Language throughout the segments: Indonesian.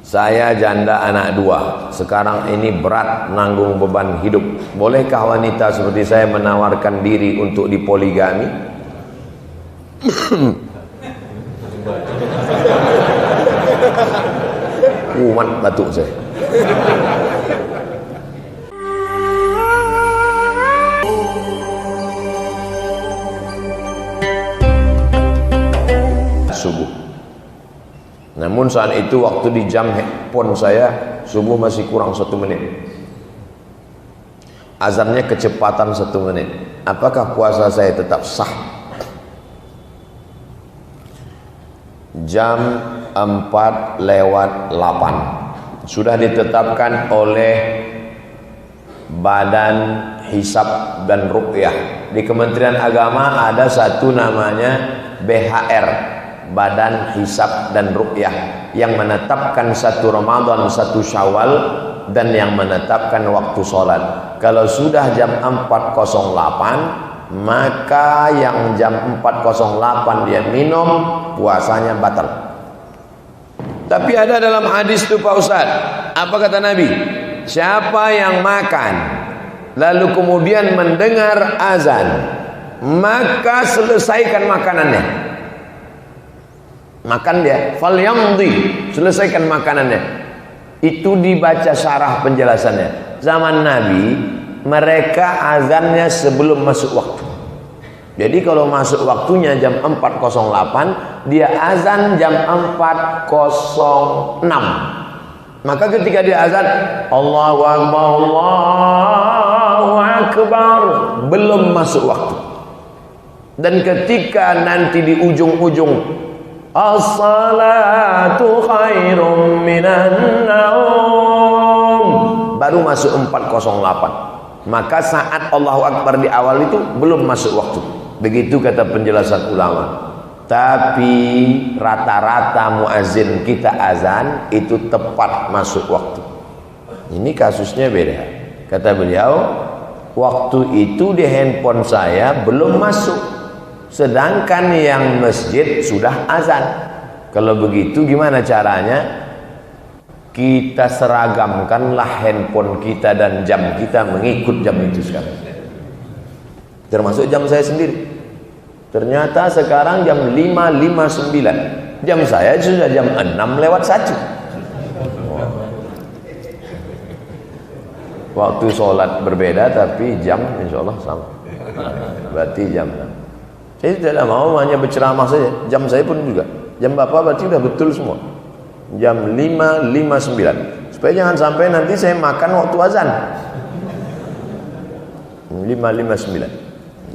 Saya janda anak 2. Sekarang ini berat menanggung beban hidup. Bolehkah wanita seperti saya menawarkan diri untuk dipoligami? Kumat batuk saya. Subuh. Namun saat itu waktu di jam handphone saya subuh masih kurang 1 menit. Azannya kecepatan 1 menit. Apakah puasa saya tetap sah? Jam 4:08 sudah ditetapkan oleh Badan Hisab dan Ruqyah. Di Kementerian Agama ada satu namanya BHR, Badan Hisab dan Ruqyah, yang menetapkan 1 Ramadan, 1 Syawal, dan yang menetapkan waktu sholat. Kalau sudah jam 4:08, maka yang jam 4:08 dia minum, puasanya batal. Tapi ada dalam hadis itu Pak Ustaz, apa kata Nabi? Siapa yang makan lalu kemudian mendengar azan, maka selesaikan makanannya. Makan dia, falyamdi, selesaikan makanannya. Itu dibaca syarah penjelasannya. Zaman Nabi, mereka azannya sebelum masuk waktu. Jadi kalau masuk waktunya jam 4:08, dia azan jam 4:06. Maka ketika dia azan, Allahu Akbar, Allahu Akbar, belum masuk waktu. Dan ketika nanti di ujung-ujung as-salatu khairum minan naum, baru masuk 4:08. Maka saat Allahu Akbar di awal itu belum masuk waktu. Begitu kata penjelasan ulama. Tapi rata-rata muazin kita azan itu tepat masuk waktu. Ini kasusnya beda. Kata beliau, waktu itu di handphone saya belum masuk, sedangkan yang masjid sudah azan. Kalau begitu gimana caranya? Kita seragamkanlah handphone kita dan jam kita mengikut jam itu sekarang. Termasuk jam saya sendiri. Ternyata sekarang jam 5:59. Jam saya sudah jam 6:01. Waktu sholat berbeda tapi jam insya Allah sama. Berarti jam 6. Saya tidak mau hanya berceramah saja. Jam saya pun juga. Jam Bapak berarti sudah betul semua. Jam 5:59. Supaya jangan sampai nanti saya makan waktu azan. 5:59.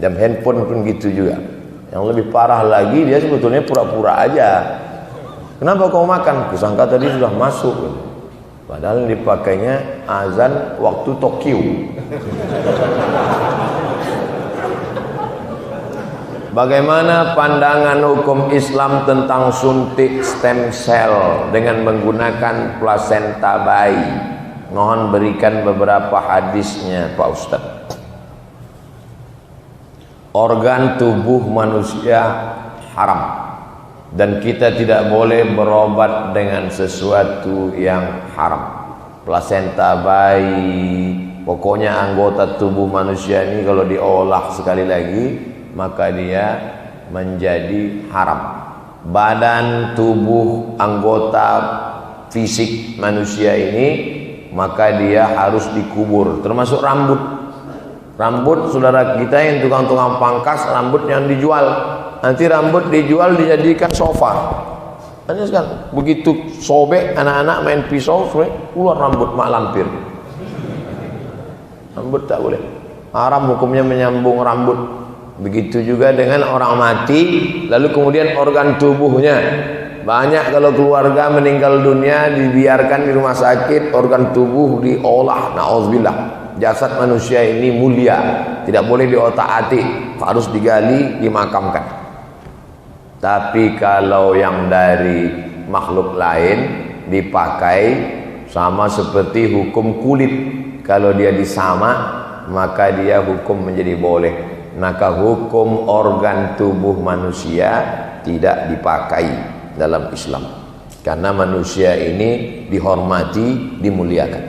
Jam handphone pun gitu juga. Yang lebih parah lagi, dia sebetulnya pura-pura aja. Kenapa kau makan? Kusangka tadi sudah masuk. Padahal dipakainya azan waktu Tokyo. Bagaimana pandangan hukum Islam tentang suntik stem cell dengan menggunakan plasenta bayi? Mohon berikan beberapa hadisnya Pak Ustaz. Organ tubuh manusia haram, dan kita tidak boleh berobat dengan sesuatu yang haram. Plasenta bayi, pokoknya anggota tubuh manusia ini kalau diolah sekali lagi maka dia menjadi haram. Badan tubuh anggota fisik manusia ini maka dia harus dikubur, termasuk rambut. Rambut saudara kita yang tukang-tukang pangkas, rambut yang dijual. Nanti rambut dijual dijadikan sofa. Hanya sekarang begitu sobek anak-anak main pisau, keluar rambut mak lampir. Rambut tak boleh. Haram hukumnya menyambung rambut. Begitu juga dengan orang mati, lalu kemudian organ tubuhnya. Banyak kalau keluarga meninggal dunia dibiarkan di rumah sakit, organ tubuh diolah. Nauzubillah. Jasad manusia ini mulia, tidak boleh diotak-atik, harus digali, dimakamkan. Tapi kalau yang dari makhluk lain dipakai, sama seperti hukum kulit. Kalau dia disamak, maka dia hukum menjadi boleh. Maka hukum organ tubuh manusia tidak dipakai dalam Islam. Karena manusia ini dihormati, dimuliakan.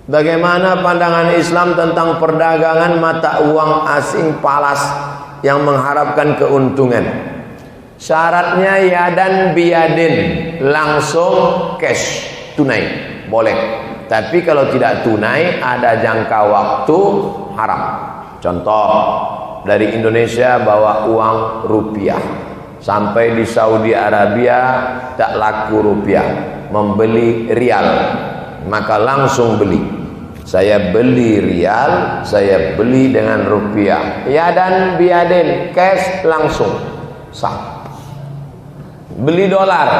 Bagaimana pandangan Islam tentang perdagangan mata uang asing falas yang mengharapkan keuntungan? Syaratnya yadan biyadin, langsung cash, tunai, boleh. Tapi kalau tidak tunai, ada jangka waktu, haram. Contoh, dari Indonesia bawa uang rupiah, sampai di Saudi Arabia tak laku rupiah, membeli rial, maka langsung beli. Saya beli rial, saya beli dengan rupiah, yadan biyadin, cash langsung sah. Beli dolar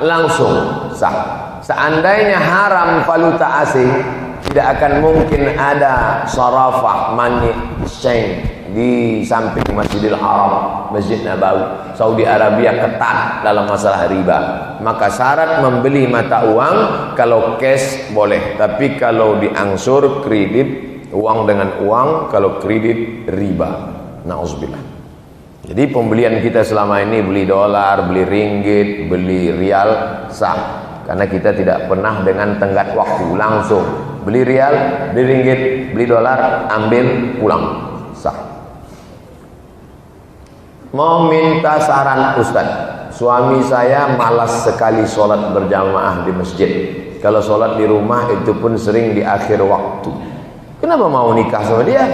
langsung sah. Seandainya haram valuta asing, tidak akan mungkin ada sarafah, money exchange di samping Masjidil Haram, Masjid Nabawi. Saudi Arabia ketat dalam masalah riba. Maka syarat membeli mata uang, kalau cash boleh, tapi kalau diangsur kredit, uang dengan uang, kalau kredit riba. Nauzubillah. Jadi pembelian kita selama ini beli dolar, beli ringgit, beli rial sah. Karena kita tidak pernah dengan tenggat waktu, langsung beli rial, beli ringgit, beli dolar, ambil, pulang, sah. Mau minta saran Ustaz, suami saya malas sekali sholat berjamaah di masjid. Kalau sholat di rumah itu pun sering di akhir waktu. Kenapa mau nikah sama dia?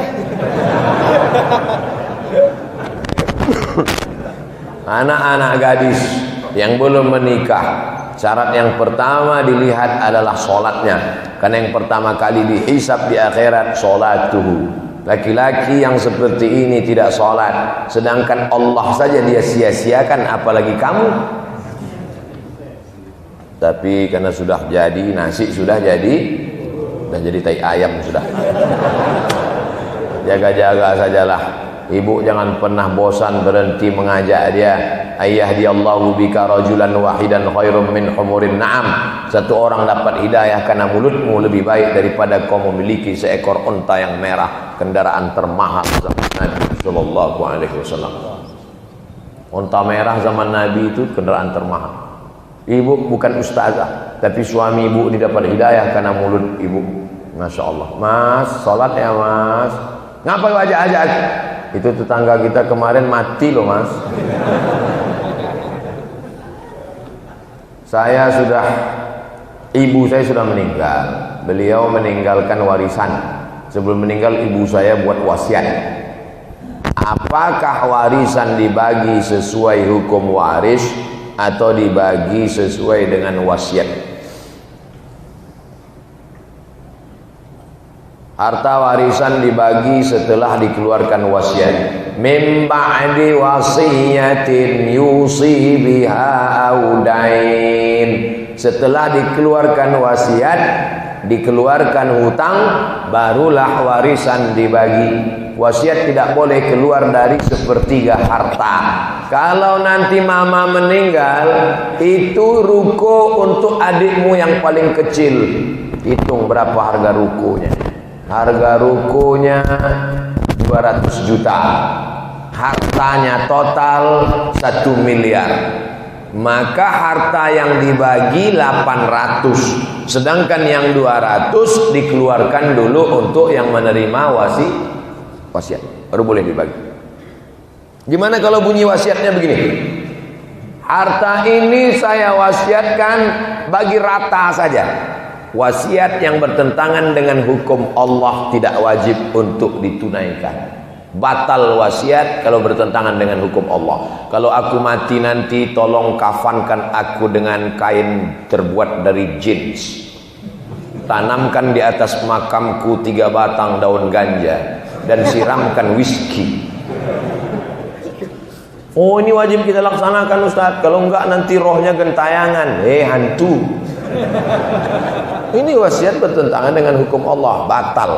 Anak-anak gadis yang belum menikah, syarat yang pertama dilihat adalah sholatnya. Karena yang pertama kali dihisab di akhirat sholatuhu. Laki-laki yang seperti ini tidak sholat, sedangkan Allah saja dia sia-siakan, apalagi kamu. Tapi karena sudah jadi nasi, sudah jadi tai ayam sudah. Jaga-jaga sajalah. Ibu jangan pernah bosan berhenti mengajak dia. Ayyadiyallahu bika rajulan wahidan khairum min humurin na'am. Satu orang dapat hidayah karena mulutmu lebih baik daripada kau memiliki seekor unta yang merah, kendaraan termahal zaman Nabi sallallahu alaihi wasallam. Unta merah zaman Nabi itu kendaraan termahal. Ibu bukan ustazah, tapi suami ibu didapat hidayah karena mulut ibu. Masya Allah. Mas, sholat ya mas. Ngapa ajak-ajak? Itu tetangga kita kemarin mati loh mas. Ibu saya sudah meninggal. Beliau meninggalkan warisan. Sebelum meninggal ibu saya buat wasiat. Apakah warisan dibagi sesuai hukum waris atau dibagi sesuai dengan wasiat? Harta warisan dibagi setelah dikeluarkan wasiat. Min ba'di wasiyatin yusi biha audain. Setelah dikeluarkan wasiat, dikeluarkan hutang, barulah warisan dibagi. Wasiat tidak boleh keluar dari sepertiga harta. Kalau nanti mama meninggal, itu ruko untuk adikmu yang paling kecil. Hitung berapa harga rukonya. Harga rukonya 200 juta. Hartanya total 1 miliar. Maka harta yang dibagi 800. Sedangkan yang 200 dikeluarkan dulu untuk yang menerima wasiat. Baru boleh dibagi. Gimana kalau bunyi wasiatnya begini? Harta ini saya wasiatkan bagi rata saja. Wasiat yang bertentangan dengan hukum Allah tidak wajib untuk ditunaikan. Batal wasiat kalau bertentangan dengan hukum Allah. Kalau aku mati nanti tolong kafankan aku dengan kain terbuat dari jeans. Tanamkan di atas makamku 3 batang daun ganja dan siramkan whisky. Oh, ini wajib kita laksanakan Ustaz. Kalau enggak nanti rohnya gentayangan. Hantu. Ini wasiat bertentangan dengan hukum Allah, batal.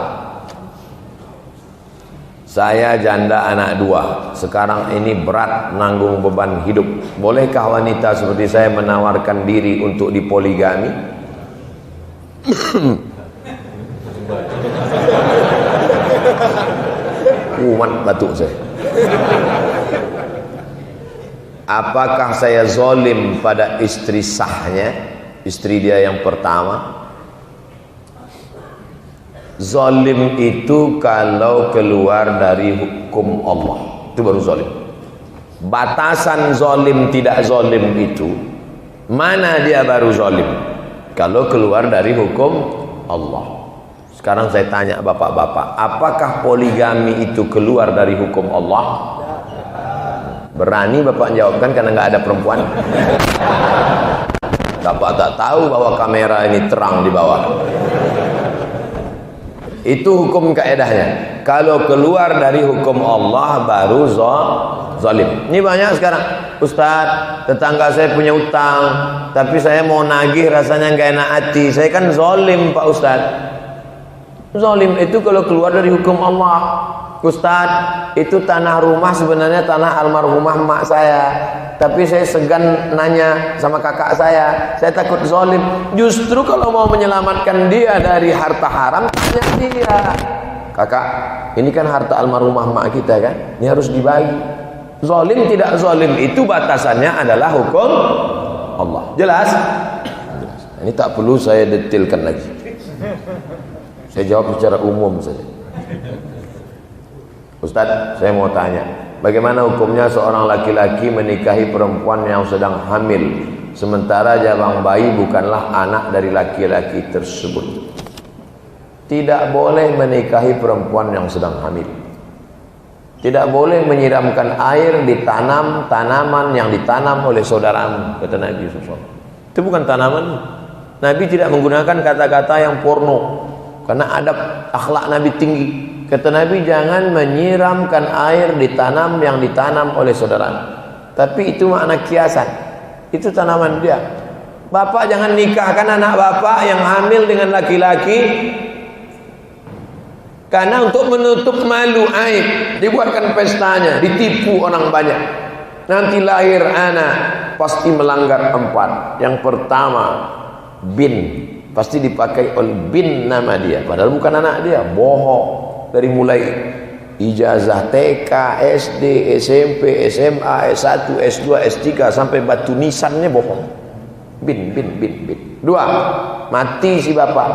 Saya janda anak 2. Sekarang ini berat nanggung beban hidup. Bolehkah wanita seperti saya menawarkan diri untuk dipoligami? Kumat batuk saya. apakah saya zalim pada istri sahnya, istri dia yang pertama? Zalim itu kalau keluar dari hukum Allah, itu baru zalim. Batasan zalim tidak zalim itu, mana dia baru zalim? Kalau keluar dari hukum Allah. Sekarang saya tanya bapak-bapak, apakah poligami itu keluar dari hukum Allah? Berani bapak jawabkan karena nggak ada perempuan. Bapak tak tahu bahwa kamera ini terang di bawah. Itu hukum kaedahnya. Kalau keluar dari hukum Allah baru zalim. Ini banyak sekarang. Ustaz, tetangga saya punya utang, tapi saya mau nagih rasanya nggak enak hati. Saya kan zalim Pak Ustaz. Zalim itu kalau keluar dari hukum Allah. Ustaz, itu tanah rumah sebenarnya tanah almarhumah mak saya, tapi saya segan nanya sama kakak saya takut zalim. Justru kalau mau menyelamatkan dia dari harta haram, tanya dia, kakak, ini kan harta almarhumah mak kita kan, ini harus dibagi. Zalim tidak zalim itu batasannya adalah hukum Allah. Jelas? Ini tak perlu saya detailkan lagi, saya jawab secara umum saja. Ustaz, saya mau tanya, bagaimana hukumnya seorang laki-laki menikahi perempuan yang sedang hamil, sementara jabang bayi bukanlah anak dari laki-laki tersebut? Tidak boleh menikahi perempuan yang sedang hamil. Tidak boleh menyiramkan air di tanaman yang ditanam oleh saudaramu, kata Nabi SAW. Itu bukan tanaman. Nabi tidak menggunakan kata-kata yang porno, karena adab akhlak Nabi tinggi. Kata Nabi, jangan menyiramkan air di tanam yang ditanam oleh saudara. Tapi itu makna kiasan. Itu tanaman dia. Bapak jangan nikahkan anak bapak yang hamil dengan laki-laki, karena untuk menutup malu aib, dibuatkan pestanya, ditipu orang banyak. Nanti lahir anak pasti melanggar 4. Yang pertama, bin, pasti dipakai oleh bin nama dia, padahal bukan anak dia, bohong. Dari mulai ijazah TK, SD, SMP, SMA, S1, S2, S3 sampai batu nisannya bohong. Bin. 2, mati si bapak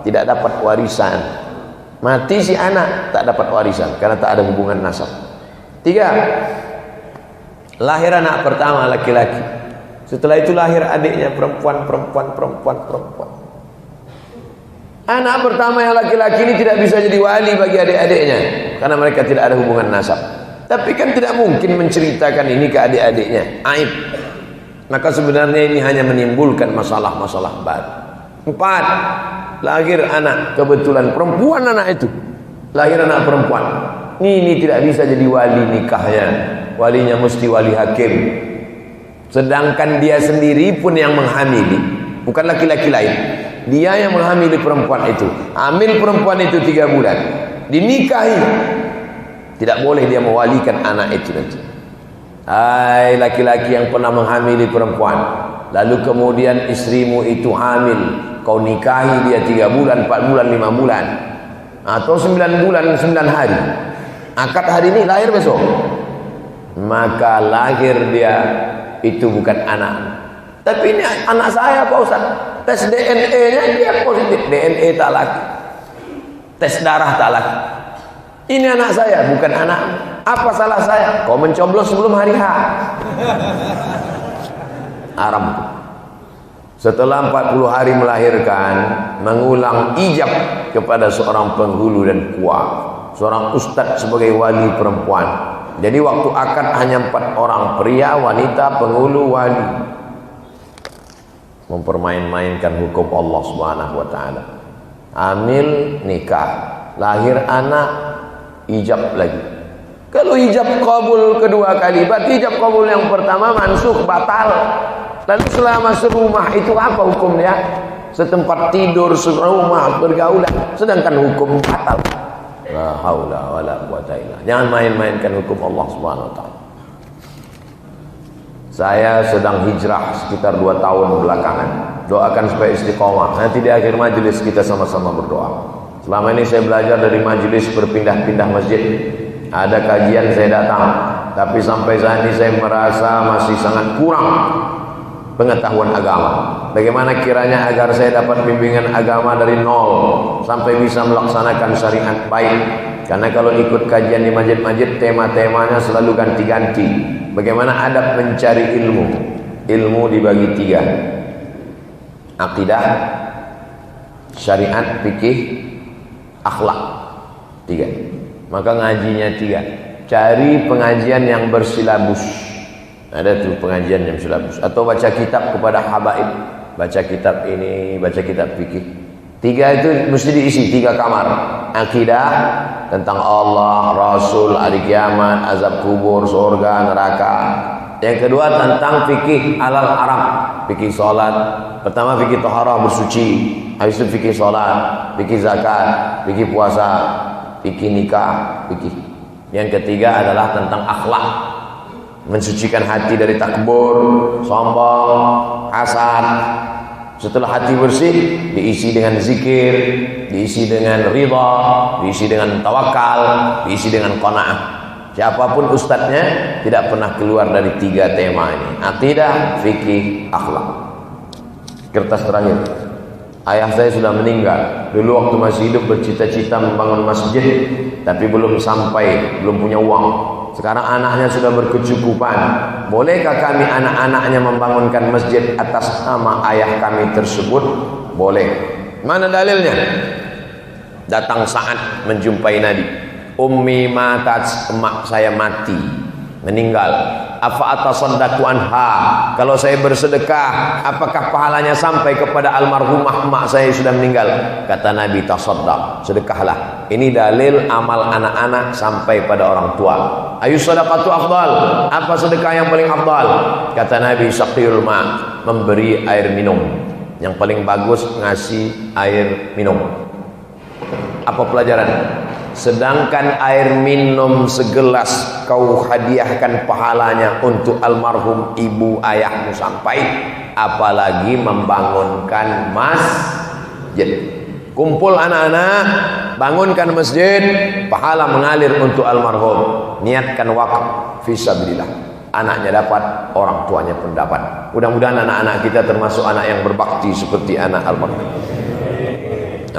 tidak dapat warisan. Mati si anak tak dapat warisan karena tak ada hubungan nasab. 3, lahir anak pertama laki-laki. Setelah itu lahir adiknya perempuan. Anak pertama yang laki-laki ini tidak bisa jadi wali bagi adik-adiknya karena mereka tidak ada hubungan nasab. Tapi kan tidak mungkin menceritakan ini ke adik-adiknya, aib. Maka sebenarnya ini hanya menimbulkan masalah-masalah baru. 4, lahir anak, kebetulan perempuan anak itu, lahir anak perempuan. Ini tidak bisa jadi wali nikahnya, walinya mesti wali hakim. Sedangkan dia sendiri pun yang menghamili, bukan laki-laki lain. Dia yang menghamili perempuan itu. Hamil perempuan itu 3 bulan, dinikahi, tidak boleh dia mewalikan anak itu nanti. Hai laki-laki yang pernah menghamili perempuan, lalu kemudian istrimu itu hamil, kau nikahi dia 3 bulan, 4 bulan, 5 bulan, atau 9 bulan 9 hari, akad hari ini, lahir besok, maka lahir dia itu bukan anak. Tapi ini anak saya Pak Ustaz. Tes DNA-nya dia positif, DNA tak laki, tes darah tak laki. Ini anak saya, bukan anak. Apa salah saya? Kau mencoblos sebelum hari H. Haram. Setelah 40 hari melahirkan, mengulang ijab kepada seorang penghulu dan kuah, seorang ustadz sebagai wali perempuan. Jadi waktu akad hanya 4 orang, pria, wanita, penghulu, wali. Mempermain-mainkan hukum Allah Subhanahu wa taala. Hamil, nikah, lahir anak, ijab lagi. Kalau hijab kabul kedua kali, berarti hijab kabul yang pertama mansukh, batal. Lalu selama serumah itu apa hukumnya? Setempat tidur, serumah, pergaulan, sedangkan hukum batal. La haula wala quwata illa. Jangan main-mainkan hukum Allah Subhanahu wa taala. Saya sedang hijrah sekitar 2 tahun belakangan. Doakan supaya istiqomah. Nanti di akhir majelis kita sama-sama berdoa. Selama ini saya belajar dari majelis berpindah-pindah masjid. Ada kajian saya datang, tapi sampai saat ini saya merasa masih sangat kurang pengetahuan agama. Bagaimana kiranya agar saya dapat bimbingan agama dari nol sampai bisa melaksanakan syariat baik. Karena kalau ikut kajian di masjid-masjid, tema-temanya selalu ganti-ganti. Bagaimana adab mencari ilmu? Ilmu dibagi 3: akidah, syariat, fikih, akhlak. 3. Maka ngajinya 3. Cari pengajian yang bersilabus. Ada tuh pengajian yang silabus. Atau baca kitab kepada habaib. Baca kitab ini, baca kitab fikih. 3 itu mesti diisi, 3 kamar. Akidah tentang Allah, Rasul, hari kiamat, azab kubur, surga, neraka. Yang kedua tentang fikih halal haram. Fikih salat. Pertama fikih taharah, bersuci. Habis itu fikih salat, fikih zakat, fikih puasa, fikih nikah, fikih. Yang ketiga adalah tentang akhlak, mensucikan hati dari takbur, sombong, hasad. Setelah hati bersih, diisi dengan zikir, diisi dengan ridha, diisi dengan tawakal, diisi dengan qanaah. Siapapun ustadznya tidak pernah keluar dari 3 tema ini: akidah, fikih, akhlak. Kertas terakhir. Ayah saya sudah meninggal. Dulu waktu masih hidup bercita-cita membangun masjid, tapi belum sampai, belum punya uang. Sekarang anaknya sudah berkecukupan. Bolehkah kami anak-anaknya membangunkan masjid atas nama ayah kami tersebut? Boleh. Mana dalilnya? Datang saat menjumpai Nabi. Ummi matat, emak saya mati, meninggal. Afa atasaddaqu anha, kalau saya bersedekah apakah pahalanya sampai kepada almarhumah emak saya sudah meninggal? Kata Nabi, tasaddaq, sedekahlah. Ini dalil amal anak-anak sampai pada orang tua. Ayu sadaqatu afdal, apa sedekah yang paling afdal? Kata Nabi, saqiyul ma, memberi air minum. Yang paling bagus ngasih air minum. Apa pelajaran? Sedangkan air minum segelas kau hadiahkan pahalanya untuk almarhum ibu ayahmu sampai, apalagi membangunkan masjid. Kumpul anak-anak, bangunkan masjid, pahala mengalir untuk almarhum. Niatkan wakaf fisabilillah. Anaknya dapat, orang tuanya pun dapat. Mudah-mudahan anak-anak kita termasuk anak yang berbakti seperti anak almarhum.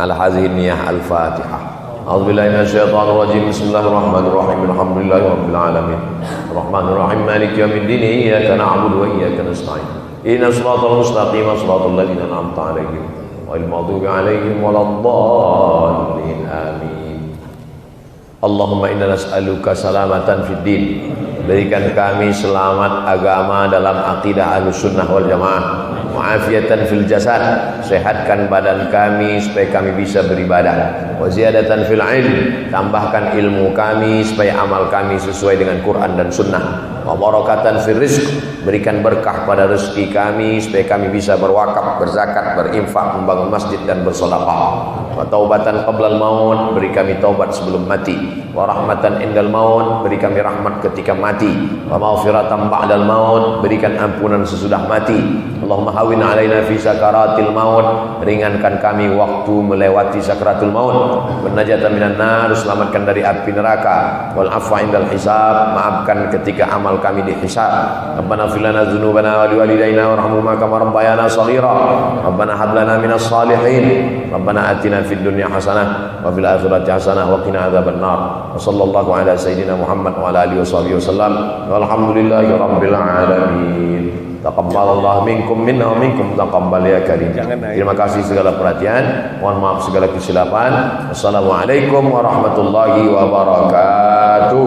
Al-hadhihi niyah al-Fatihah. A'udzubillahi minasyaitonir rajim. Bismillahirrahmanirrahim. Alhamdulillahirabbil alamin. Arrahmanirrahim. Maliki yaumiddin. Iyyaka na'budu wa iyyaka nasta'in. Ihdinas siratal mustaqim, siratal ladzina an'amta 'alaihim ghairil maghdubi 'alaihim waladdallin. Amin. Allahumma inna nas'aluka salamatan fid din. Berikan kami selamat agama dalam akidah Ahlussunnah wal Jamaah. Mu'afiyatan fil jasad, sehatkan badan kami supaya kami bisa beribadah. Wa ziyadatan fil ilm, tambahkan ilmu kami supaya amal kami sesuai dengan Quran dan Sunnah. Wa barakatan fil rizq, berikan berkah pada rezeki kami supaya kami bisa berwakaf, berzakat, berinfak, membangun masjid dan bersedekah. Wa taubatan qablal maut, beri kami taubat sebelum mati. Wa rahmatan indal maut, beri kami rahmat ketika mati. Wa maghfiratan ba'dal maut, berikan ampunan sesudah mati. Allahumma hawin alaina fi sakaratil maut, ringankan kami waktu melewati sakaratul maut. Wan najata minan nar, selamatkan dari api neraka. Wal afwa indal hisab, maafkan ketika amal kami dihisab. Rabbana fir lana dzunubana wa liwalidayna warhamhuma kama rabbayana shaghira. Rabbana hab lana minas salihin. Rabbana atina fid dunya hasanah wa fil akhirati hasanah wa qina adzabannar. Wa sallallahu ala sayyidina Muhammad wa ala alihi wasallam. Walhamdulillahi rabbil alamin. Taqabbalallahu minkum minna wa minkum taqabbal ya karim. Terima kasih segala perhatian, mohon maaf segala kesilapan. Wassalamualaikum warahmatullahi wabarakatuh.